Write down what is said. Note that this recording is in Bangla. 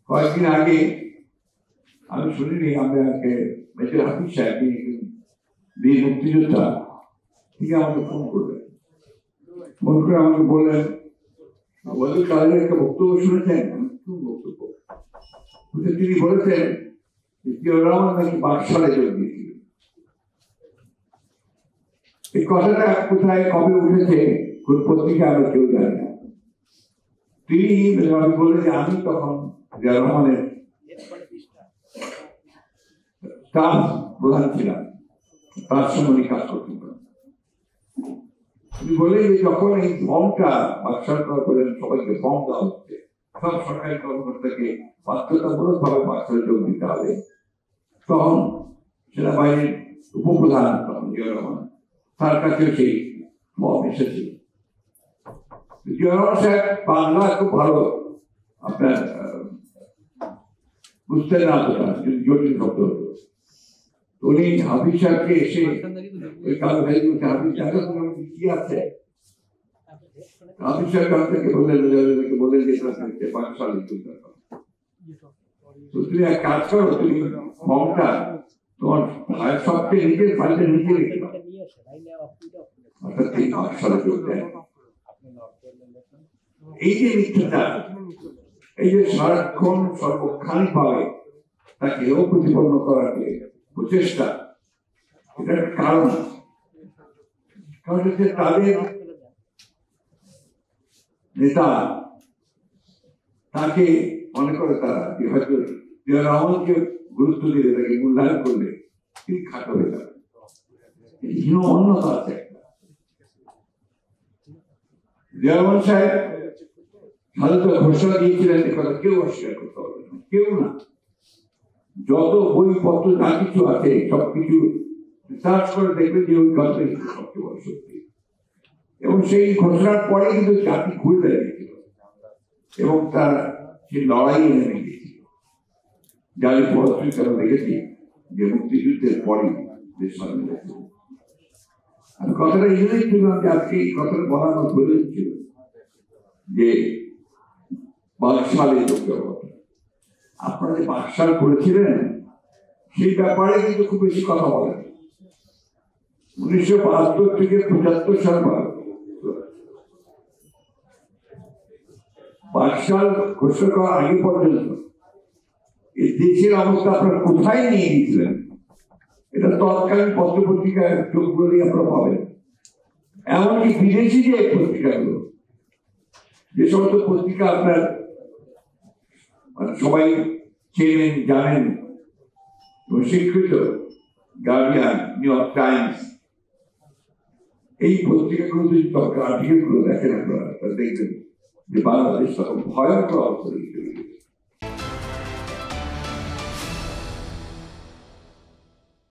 কয়েকদিন আগে আমি শুনিনি আমাকে মেজর হাফিজ সাহেব বীর মুক্তিযোদ্ধা তিনি আমাকে ফোন করলেন, ফোন করে আমাকে বললেন ওদের কাজের একটা বক্তব্য শুনেছেন। বক্তব্য তিনি বলেছেন জিয়াউর রহমান নাকি বাকশালে যোগ দিয়েছিলেন। এই কথাটা কোথায় কবে উঠেছে কোন পত্রিকায় আমরা কেউ জানি না। তিনি বললেন যে আমি তখন জিয়াউর রহমানের স্টাফ প্রধান ছিলাম, তার সঙ্গে উনি কাজ করতেন। তিনি বললেন যে যখন এই ফর্মটা বাকশাল করেন সবাইকে ফর্ম দেওয়া হচ্ছে, সব সরকারি কর্মকর্তাকে বাধ্যতামূলক ভাবে বাকশালে যোগ দিতে হবে, তখন সেনাবাহিনীর উপপ্রধান জিয়াউর রহমান তার কাছে সেই ফর্ম এসেছিল। জিয়াউর রহমান সাহেব বাংলা খুব ভালো আপনার বুঝতেন না, জটিল শব্দ হতো। উনি হাফিজ সাহেবকে এসে ওই কালো ভাই বলছে হাফিজ সাহেব কি আছে, হাফিজ সাহেব আপনাকে বললেন যে বাকশালে যোগ দিতে হবে। তো তুমি এক কাজ করো, তুমি ফর্মটা তোমার সবচেয়ে নিজের ফাইলটা নিচে রেখে দাও, বাকশালে যোগ দেয়। এই যে মিথ্যাচার, এই যে সারাক্ষণ সর্বক্ষণিক ভাবে তাকে প্রতিপন্ন করার প্রচেষ্টা, এটার কারণ হচ্ছে তাদের নেতা তাকে মনে করে তারা হয়তো জিয়াউর রহমানকে গুরুত্ব দিলে, তাকে মূল্যায়ন করলে তিনি খাটো হয়ে যাবে। হীনমন্যতা আছে একটা। জিয়াউর রহমান সাহেব স্বাধীনতা ঘোষণা দিয়েছিলেন, এ কথা কেউ অস্বীকার করতে পারবে না, কেউ না। যত বইপত্র যা কিছু আছে সবকিছু রিসার্চ করে দেখবে যে ওই কথাই সবচেয়ে বড় সত্যি। এবং সেই ঘোষণার পরে কিন্তু জাতি ঘুরে দাঁড়িয়েছিল এবং তার সেই লড়াই নেমে গিয়েছিল। যার পত্রিকা আমরা দেখেছি যে মুক্তিযুদ্ধের পরে দেশ স্বাধীন হয়েছিল। আমি কথাটা এই জন্যই শুনলাম যে আজকে এই কথাটা বলা আমার প্রয়োজন ছিল যে বাকশালে যোগ দেওয়া। আপনারা যে বাকশাল করেছিলেন সেই ব্যাপারে কিন্তু খুব বেশি কথা বলেন। 1972 থেকে 75 সাল বাকশাল ঘোষণা করার আগে পর্যন্ত এই দেশের অবস্থা আপনারা কোথায় নিয়ে গিয়েছিলেন, এটা তৎকালীন পত্রপত্রিকায় চোখ বলে আপনারা পাবেন। এমনকি বিদেশি যে পত্রিকাগুলো, যে সমস্ত পত্রিকা আপনার সবাই চেনেন জানেন স্বীকৃত, গার্ডিয়ান, নিউ ইয়র্ক টাইমস, এই পত্রিকাগুলো যদি আর্টিকেল গুলো দেখেন আপনারা দেখবেন যে বাংলাদেশ তখন ভয়ঙ্কর অবস্থা